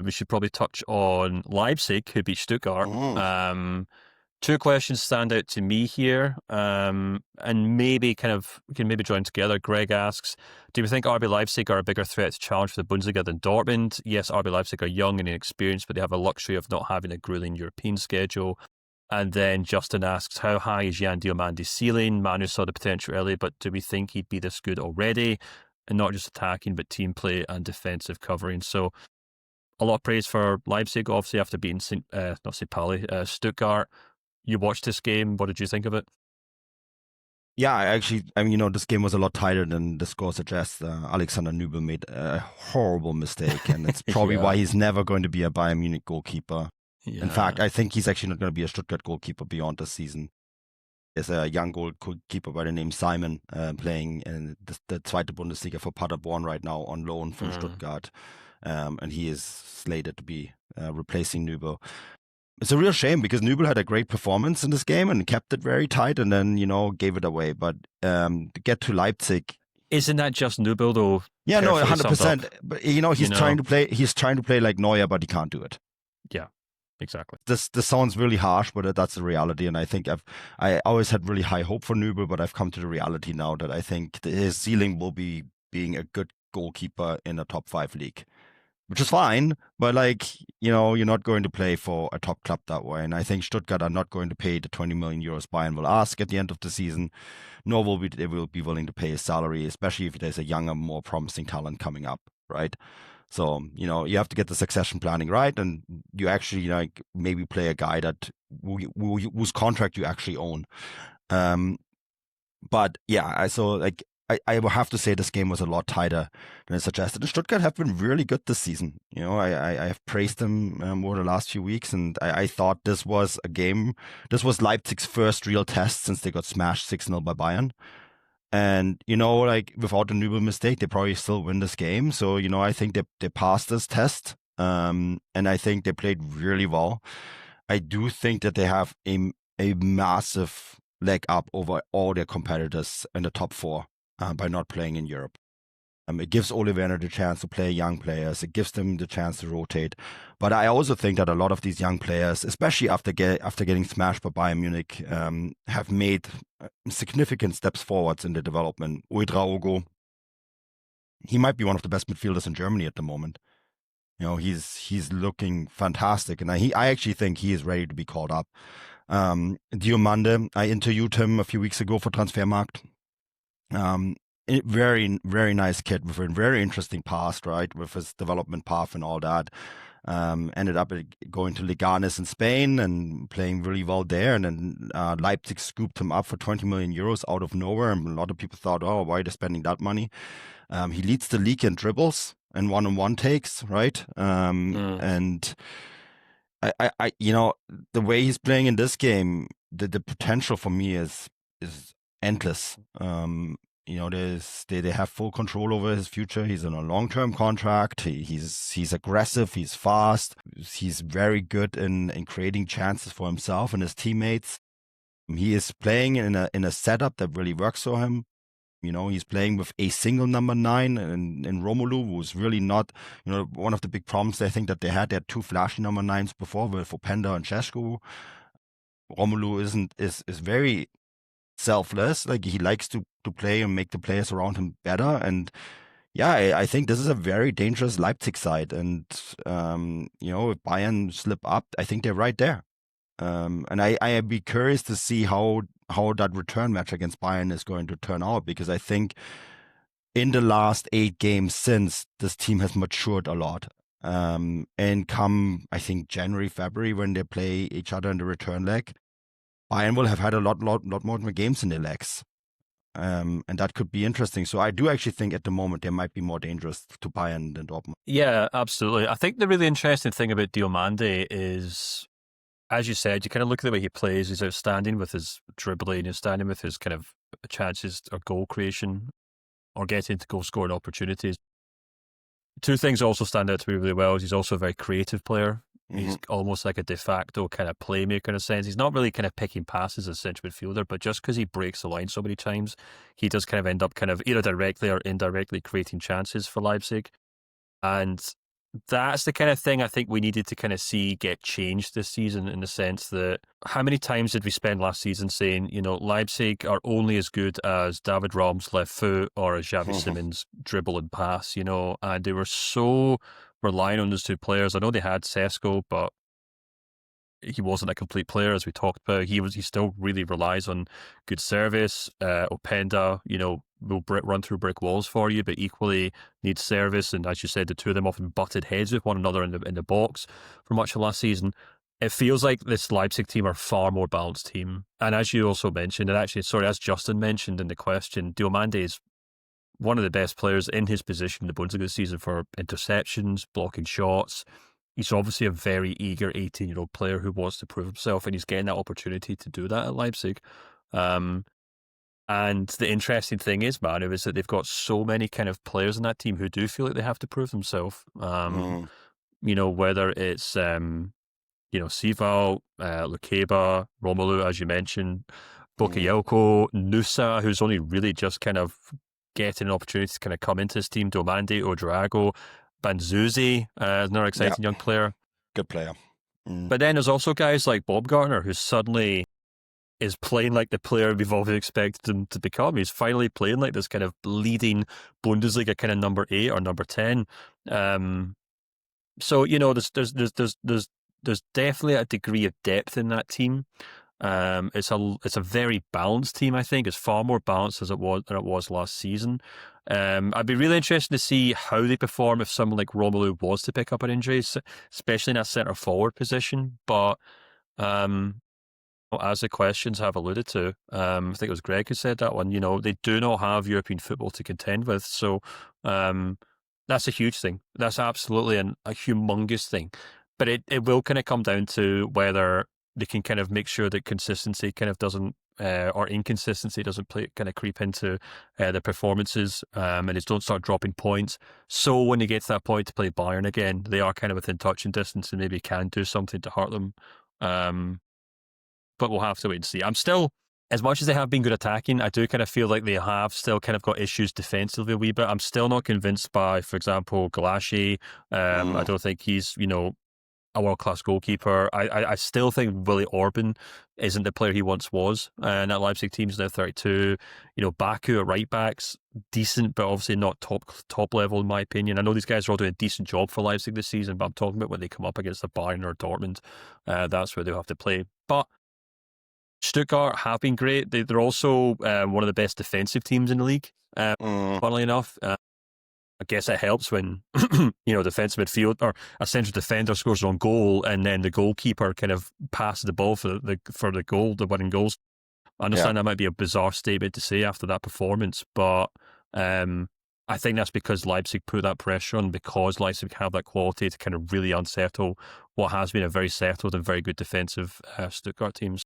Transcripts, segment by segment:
we should probably touch on Leipzig, who beat Stuttgart. Two questions stand out to me here, and maybe we can maybe join together. Greg asks, do you think RB Leipzig are a bigger threat to challenge for the Bundesliga than Dortmund? Yes, RB Leipzig are young and inexperienced, but they have a luxury of not having a grueling European schedule. And then Justin asks, how high is Jan Diomande's ceiling? Manu saw the potential early, but do we think he'd be this good already? And not just attacking, but team play and defensive covering. So a lot of praise for Leipzig, obviously, after beating Stuttgart. You watched this game. What did you think of it? Yeah, this game was a lot tighter than the score suggests. Alexander Nübel made a horrible mistake, and it's probably why he's never going to be a Bayern Munich goalkeeper. Yeah. In fact, I think he's actually not going to be a Stuttgart goalkeeper beyond this season. There's a young goalkeeper by the name Simon playing in the Zweite Bundesliga for Paderborn right now on loan from Stuttgart, and he is slated to be replacing Nübel. It's a real shame because Nübel had a great performance in this game and kept it very tight and then, gave it away. But to get to Leipzig. Isn't that just Nübel though? Yeah, no, 100%. But, he's trying to play like Neuer, but he can't do it. Yeah, exactly. This sounds really harsh, but that's the reality. And I think I always had really high hope for Nübel, but I've come to the reality now that I think his ceiling will be being a good goalkeeper in a top 5 league. Which is fine, but you're not going to play for a top club that way. And I think Stuttgart are not going to pay the 20 million euros Bayern will ask at the end of the season, nor will they will be willing to pay his salary, especially if there's a younger, more promising talent coming up, right? So, you have to get the succession planning right, and you actually maybe play a guy whose contract you actually own. But yeah, I will have to say this game was a lot tighter than I suggested. And Stuttgart have been really good this season. I have praised them over the last few weeks, and I thought this was a game. This was Leipzig's first real test since they got smashed 6-0 by Bayern. And, without the Nübel mistake, they probably still win this game. So, I think they passed this test. And I think they played really well. I do think that they have a massive leg up over all their competitors in the top 4. By not playing in Europe. It gives Ole Werner the chance to play young players. It gives them the chance to rotate. But I also think that a lot of these young players, especially after getting smashed by Bayern Munich, have made significant steps forwards in the development. Ouedraogo, he might be one of the best midfielders in Germany at the moment. He's looking fantastic, and I actually think he is ready to be called up. Diomande, I interviewed him a few weeks ago for Transfermarkt. Very, very nice kid with a very interesting past, right? With his development path and all that. Ended up going to Leganes in Spain and playing really well there. And then Leipzig scooped him up for 20 million euros out of nowhere. And a lot of people thought, oh, why are they spending that money? He leads the league in dribbles and one-on-one takes, right? And I the way he's playing in this game, the potential for me is endless. They have full control over his future. He's on a long-term contract. He's aggressive. He's fast. He's very good in creating chances for himself and his teammates. He is playing in a setup that really works for him. He's playing with a single number 9 in Romelu, who's really not, one of the big problems I think that they had 2 flashy number 9s before with Openda and Šeško. Romelu is very selfless. He likes to play and make the players around him better. And yeah, I think this is a very dangerous Leipzig side. And, if Bayern slip up, I think they're right there. And I'd be curious to see how that return match against Bayern is going to turn out, because I think in the last 8 games since, this team has matured a lot. And come, I think, January, February, when they play each other in the return leg, Bayern will have had a lot more games in their legs. And that could be interesting. So I do actually think at the moment they might be more dangerous to Bayern than Dortmund. Yeah, absolutely. I think the really interesting thing about Diomande is, as you said, you kind of look at the way he plays. He's outstanding with his dribbling, outstanding with his kind of chances or goal creation or getting to goal scoring opportunities. 2 things also stand out to me really well. He's also a very creative player. He's almost like a de facto kind of playmaker in a sense. He's not really kind of picking passes as a central midfielder, but just because he breaks the line so many times, he does kind of end up kind of either directly or indirectly creating chances for Leipzig. And that's the kind of thing I think we needed to kind of see get changed this season, in the sense that how many times did we spend last season saying, Leipzig are only as good as David Raum's left foot or as Xavi Simons' dribble and pass, and they were so relying on those two players. I know they had Sesko, but he wasn't a complete player, as we talked about. He still really relies on good service. Openda, will run through brick walls for you, but equally needs service. And as you said, the two of them often butted heads with one another in the box for much of last season. It feels like this Leipzig team are a far more balanced team. And as you also mentioned, and actually, sorry, as Justin mentioned in the question, Diomande is one of the best players in his position in the Bundesliga this season for interceptions, blocking shots. He's obviously a very eager 18-year-old player who wants to prove himself, and he's getting that opportunity to do that at Leipzig. And the interesting thing is, Manu, is that they've got so many kind of players in that team who do feel like they have to prove themselves. Whether it's Sival, Lukeba, Romelu, as you mentioned, Bakayoko, Nusa, who's only really just kind of getting an opportunity to kind of come into his team, Diomande, Odrago, Banzuzi, another exciting young player. Good player. But then there's also guys like Bob Gardner, who suddenly is playing like the player we've always expected him to become. He's finally playing like this kind of leading Bundesliga kind of number 8 or number 10. So there's definitely a degree of depth in that team. It's a very balanced team. I think it's far more balanced than it was last season. I'd be really interested to see how they perform if someone like Romelu was to pick up an injury, especially in a centre forward position. But as the questions have alluded to, I think it was Greg who said that one. They do not have European football to contend with, so that's a huge thing. That's absolutely a humongous thing. But it will kind of come down to whether they can kind of make sure that consistency kind of doesn't, or inconsistency doesn't kind of creep into their performances, and they don't start dropping points. So when they get to that point to play Bayern again, they are kind of within touching distance and maybe can do something to hurt them. But we'll have to wait and see. I'm still, as much as they have been good attacking, I do kind of feel like they have still kind of got issues defensively a wee bit. I'm still not convinced by, for example, Galassi. I don't think he's, a world-class goalkeeper. I still think Willy Orban isn't the player he once was. And that Leipzig team's now 32. Baku at right-backs, decent, but obviously not top level in my opinion. I know these guys are all doing a decent job for Leipzig this season, but I'm talking about when they come up against the Bayern or Dortmund. That's where they'll have to play. But Stuttgart have been great. They're also one of the best defensive teams in the league, funnily enough. I guess it helps when, defensive midfield or a central defender scores on goal and then the goalkeeper kind of passes the ball for the goal, the winning goals. I understand that might be a bizarre statement to say after that performance, but I think that's because Leipzig put that pressure on, because Leipzig have that quality to kind of really unsettle what has been a very settled and very good defensive Stuttgart teams.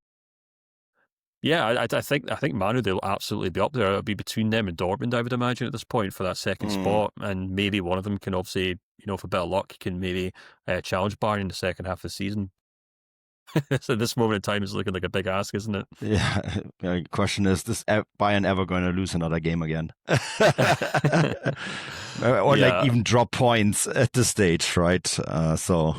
Yeah, I think Manu, they'll absolutely be up there. It'll be between them and Dortmund, I would imagine, at this point for that second spot. And maybe one of them can obviously, for better luck, can maybe challenge Bayern in the second half of the season. So this moment in time is looking like a big ask, isn't it? Yeah. The question is Bayern ever going to lose another game again? Or like even drop points at this stage, right? So